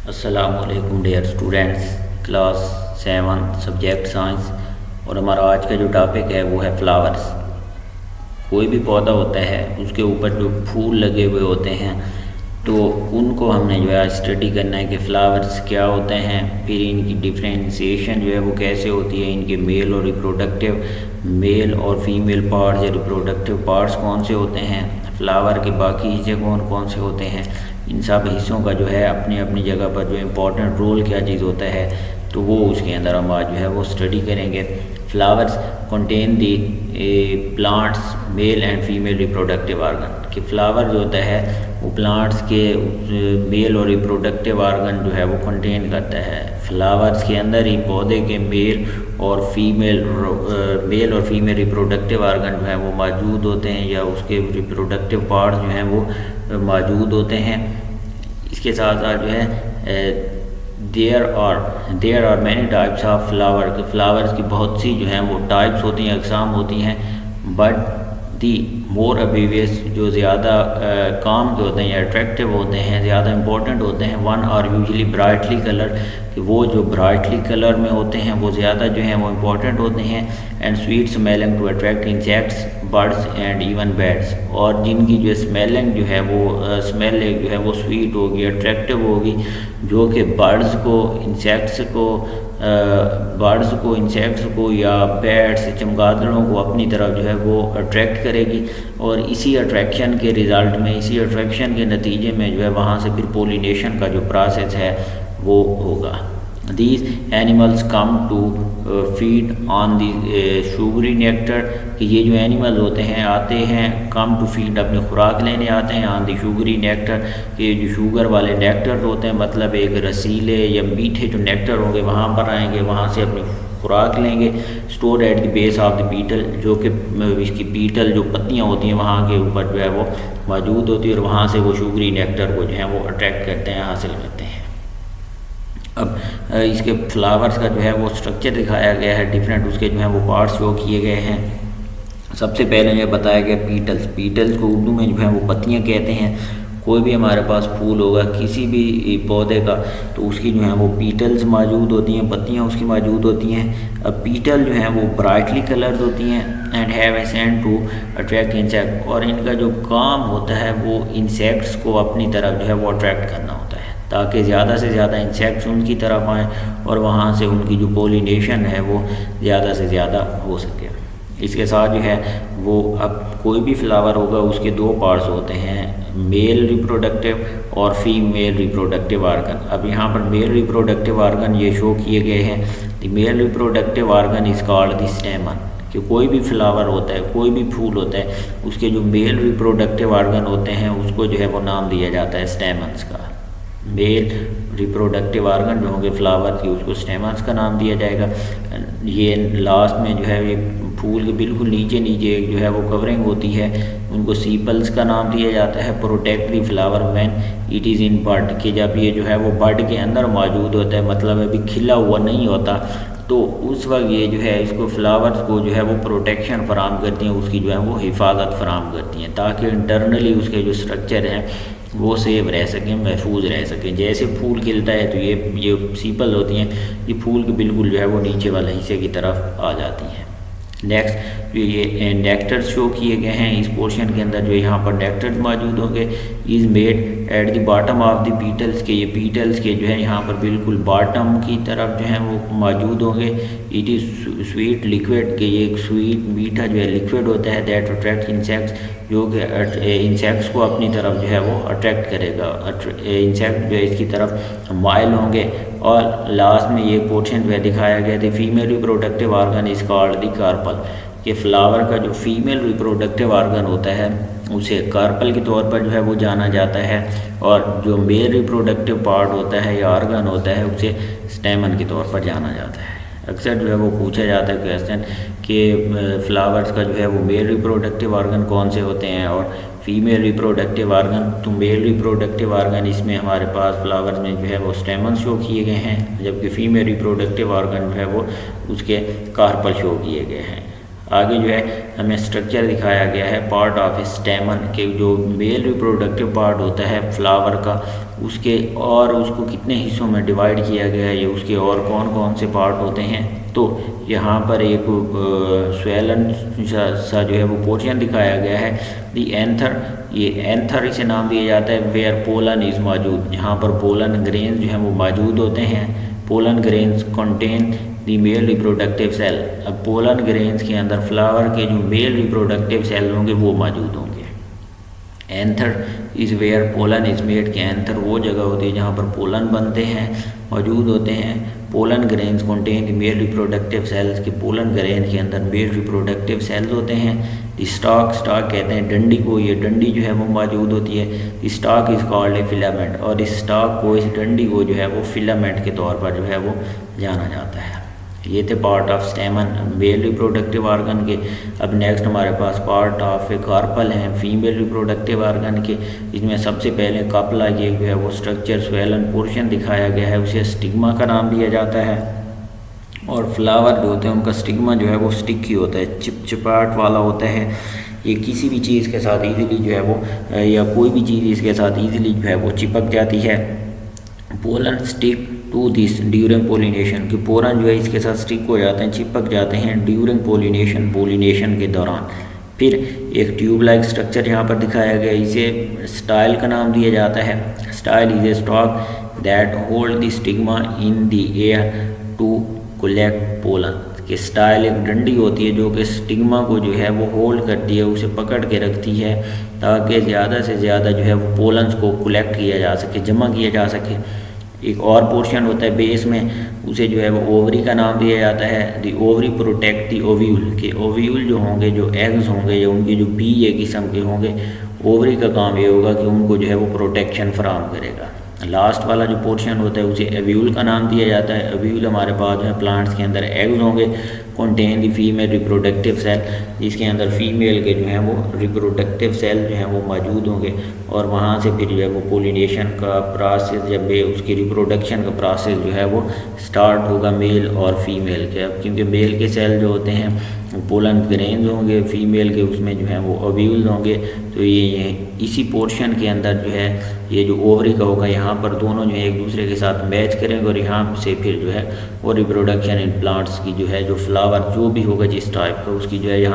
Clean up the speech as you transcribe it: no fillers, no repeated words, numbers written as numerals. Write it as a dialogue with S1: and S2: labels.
S1: अस्सलामुअलैकुम dear students, class 7 subject science. और हमारा आज का जो टॉपिक है वो है फ्लावर्स। कोई भी पौधा होता है उसके ऊपर जो फूल लगे हुए होते हैं तो उनको हमने जो है स्टडी करना है कि फ्लावर्स क्या होते हैं, फिर इनकी डिफ्रेंशिएशन जो है वो कैसे होती है, इनके मेल और रिप्रोडक्टिव मेल और फीमेल पार्ट्स या रिप्रोडक्टिव पार्ट्स कौन से होते हैं, फ्लावर के बाकी हिस्से कौन कौन से होते हैं, इन सब हिस्सों का जो है अपनी अपनी जगह पर जो इम्पोर्टेंट रोल क्या चीज़ होता है, तो वो उसके अंदर हम आज जो है वो स्टडी करेंगे। Flowers contain the plants male and female reproductive organ. कि फ्लावर जो होता है वो प्लांट्स के मेल और रिप्रोडक्टिव आर्गन जो है वो कंटेन करता है। फ्लावर्स के अंदर ही पौधे के मेल और फीमेल रिप्रोडक्टिव आर्गन जो है वो मौजूद होते हैं या उसके रिप्रोडक्टिव पार्ट्स जो हैं वो मौजूद होते हैं। इसके साथ साथ जो है there are many types of flower. के फ्लावर्स की बहुत सी जो हैं वो टाइप्स होती हैं, अक़साम होती हैं। बट दी मोर अबेवियस जो ज़्यादा काम के होते हैं या अट्रैक्टिव होते हैं, ज़्यादा इंपॉर्टेंट होते हैं, one are usually brightly colour. कि वो जो ब्राइटली कलर में होते हैं वो ज़्यादा जो हैं वो इम्पॉर्टेंट होते हैं। And sweet smelling to attract insects birds and even bats. और जिनकी जो स्मेलिंग जो है वो स्मेल जो है वो स्वीट होगी, अट्रैक्टिव होगी, जो कि बर्ड्स को इंसेक्ट्स को या बैट्स चमगादड़ों को अपनी तरफ जो है वो अट्रैक्ट करेगी। और इसी अट्रैक्शन के रिज़ल्ट में, इसी अट्रैक्शन के नतीजे में जो है वहाँ से फिर पोलिनेशन का जो प्रोसेस है वो होगा। These animals come to feed on the sugary nectar। कि ये जो एनिमल होते हैं आते हैं come to feed अपनी खुराक लेने आते हैं on the sugary nectar। कि जो शुगर वाले नेक्टर होते हैं, मतलब एक रसीले या मीठे जो नेक्टर होंगे वहाँ पर आएंगे, वहाँ से अपनी खुराक लेंगे। Store at the base of the petal, जो कि इसकी बीटल जो पत्तियाँ होती हैं वहाँ के ऊपर जो है वो मौजूद होती है और वहाँ से वो शुगरी नेक्टर को जो है वो अट्रैक्ट करते हैं, हासिल करते हैं। अब इसके फ्लावर्स का जो है वो स्ट्रक्चर दिखाया गया है, डिफरेंट उसके जो है वो पार्ट्स शो किए गए हैं। सबसे पहले ये बताया गया पीटल्स को उर्दू में जो है वो पत्तियाँ कहते हैं। कोई भी हमारे पास फूल होगा किसी भी पौधे का तो उसकी जो है वो पीटल्स मौजूद होती हैं, पत्तियाँ उसकी मौजूद होती हैं। अब पीटल जो हैं वो ब्राइटली कलर्ड होती हैं and have a scent to attract insect. और इनका जो काम होता है वो इंसेक्ट्स को अपनी तरफ जो है वो अट्रैक्ट करना होता है ताकि ज़्यादा से ज़्यादा इंसेक्ट्स उनकी तरफ आएँ और वहाँ से उनकी जो पोलिनेशन है वो ज़्यादा से ज़्यादा हो सके। इसके साथ जो है वो अब कोई भी फ्लावर होगा उसके दो पार्ट्स होते हैं, मेल रिप्रोडक्टिव और फीमेल रिप्रोडक्टिव आर्गन। अब यहाँ पर मेल रिप्रोडक्टिव आर्गन ये शो किए गए हैं। The male reproductive organ is called the stamen. कि कोई भी फ्लावर होता है, कोई भी फूल होता है, उसके जो मेल रिप्रोडक्टिव आर्गन होते हैं उसको जो है वो नाम दिया जाता है स्टेमन्स का। मेल रिप्रोडक्टिव आर्गन जो होंगे फ्लावर की उसको स्टेमन्स का नाम दिया जाएगा। ये लास्ट में जो है ये फूल के बिल्कुल नीचे एक जो है वो कवरिंग होती है, उनको सीपल्स का नाम दिया जाता है। Protect the flower man it is in bud. कि जब ये जो है वो बड के अंदर मौजूद होता है, मतलब अभी खिला हुआ नहीं होता, तो उस वक्त ये जो है इसको फ्लावर्स को जो है वो प्रोटेक्शन फराम करती हैं, उसकी जो है वो हिफाजत फराम करती हैं ताकि इंटरनली उसके जो स्ट्रक्चर हैं वो सेव रह सकें, महफूज रह सकें। जैसे फूल खिलता है तो ये सीपल होती हैं, ये फूल के बिल्कुल जो है वो नीचे वाले हिस्से की तरफ आ जाती हैं। नेक्स्ट जो ये नेक्टर्स शो किए गए हैं इस पोर्शन के अंदर, जो यहाँ पर नेक्टर्स मौजूद होंगे is made at the bottom of the petals. के ये पीटल्स के जो है यहाँ पर बिल्कुल बॉटम की तरफ जो है वो मौजूद होंगे। It is sweet liquid. के ये एक स्वीट मीठा जो है लिक्विड होता है दैट अट्रैक्ट इंसेक्ट्स, जो कि इंसेक्ट्स को अपनी तरफ जो है वो अट्रैक्ट करेगा। इंसेक्ट जो है इसकी तरफ माइल होंगे। और लास्ट में ये पोर्शन जो है दिखाया गया था female reproductive organ is called the carpel. कि फ्लावर का जो फीमेल रिप्रोडक्टिव आर्गन होता है उसे कार्पल के तौर पर जो है वो जाना जाता है, और जो मेल रिप्रोडक्टिव पार्ट होता है या आर्गन होता है उसे स्टेमन के तौर पर जाना जाता है। अक्सर जो है वो पूछा जाता है क्वेश्चन कि फ्लावर्स का जो है वो मेल रिप्रोडक्टिव आर्गन कौन से होते हैं और फीमेल रिप्रोडक्टिव आर्गन। तो मेल रिप्रोडक्टिव आर्गन इसमें हमारे पास फ्लावर्स में जो है वो स्टेमन शो किए गए हैं, जबकि फीमेल रिप्रोडक्टिव आर्गन जो है वो उसके कार्पल शो किए गए हैं। आगे जो है हमें स्ट्रक्चर दिखाया गया है पार्ट ऑफ स्टेमन के, जो मेल रिप्रोडक्टिव पार्ट होता है फ्लावर का, उसके और उसको कितने हिस्सों में डिवाइड किया गया है, ये उसके और कौन कौन से पार्ट होते हैं। तो यहाँ पर एक स्वेलन सा जो है वो पोर्शन दिखाया गया है, दी एंथर, ये एंथर इसे नाम दिया जाता है, वेयर पोलन इज़ मौजूद, यहाँ पर पोलन ग्रेन जो है वो मौजूद होते हैं। Pollen grains contain the male reproductive cell, अब पोलन ग्रेन्स के अंदर फ्लावर के जो मेल रिप्रोडक्टिव सेल होंगे वो मौजूद होंगे। Anther is where pollen is made, के एंथर वो जगह होती है जहाँ पर पोलन बनते हैं, मौजूद होते हैं। Pollen grains contain the male reproductive cells, के पोलन ग्रेन के अंदर मेल रिप्रोडक्टिव सेल्स होते हैं। द स्टॉक, स्टॉक कहते हैं डंडी को, ये डंडी जो है वो मौजूद होती है। The stock is called a filament, और इस स्टॉक को, इस डंडी को जो है वो फिलामेंट के तौर पर जो है वो जाना जाता है। ये थे part of स्टेमन male reproductive organ के। अब नेक्स्ट हमारे पास पार्ट ऑफ ए कार्पल हैं फीमेल रिप्रोडक्टिव ऑर्गन के। इसमें सबसे पहले कपला, ये जो है वो स्ट्रक्चर स्वेलन पोर्शन दिखाया गया है, उसे स्टिग्मा का नाम दिया जाता है। और फ्लावर जो होते हैं उनका स्टिग्मा जो है वो स्टिकी होता है, चिपचिपाहट वाला होता है। ये किसी भी चीज़ के साथ ईजिली जो है वो, या कोई भी चीज़ इसके साथ ईजिली जो है वो चिपक जाती है। Pollen stick to this during pollination, कि पोलन जो है इसके साथ स्टिक हो जाते हैं, चिपक जाते हैं ड्यूरिंग पोलिनेशन, पोलिनेशन के दौरान। फिर एक ट्यूब लाइक स्ट्रक्चर यहाँ पर दिखाया गया, इसे स्टाइल का नाम दिया जाता है। Style is a stalk that hold the stigma in the air to collect pollen, कि स्टाइल एक डंडी होती है जो कि स्टिग्मा को जो है वो होल्ड करती है, उसे पकड़ के रखती है, ताकि ज़्यादा से ज़्यादा जो है वो पोलन्स को कलेक्ट किया जा सके, जमा किया जा सके। एक और पोर्शन होता है बेस में, उसे जो है वो ओवरी का नाम दिया जाता है। दी ओवरी प्रोटेक्ट दी ओव्यूल, के ओव्यूल जो होंगे, जो एग्स होंगे, या उनके जो बी ये किस्म के होंगे, ओवरी का काम ये होगा कि उनको जो है वो प्रोटेक्शन फराहम करेगा। लास्ट वाला जो पोर्शन होता है उसे एव्यूल का नाम दिया जाता है। एव्यूल हमारे पास जो है प्लांट्स के अंदर एग्स होंगे, contain the female reproductive cell, जिसके अंदर फीमेल के जो हैं वो रिप्रोडक्टिव सेल जो हैं वो मौजूद होंगे, और वहाँ से फिर जो है वो पोलिनेशन का प्रोसेस, जब उसकी रिप्रोडक्शन का प्रोसेस जो है वो स्टार्ट होगा मेल और फीमेल के। अब क्योंकि मेल के सेल जो होते हैं पोलन ग्रेन्स होंगे, फीमेल के उसमें जो है वो ओव्यूल्स होंगे, तो ये इसी पोर्शन के अंदर जो है ये जो ओवरी का होगा, यहाँ पर दोनों जो है एक दूसरे के साथ मैच करेंगे, और यहाँ से फिर जो है वो रिप्रोडक्शन इन प्लांट्स की जो है, जो फ्लावर जो भी होगा जिस टाइप का, उसकी जो है यहाँ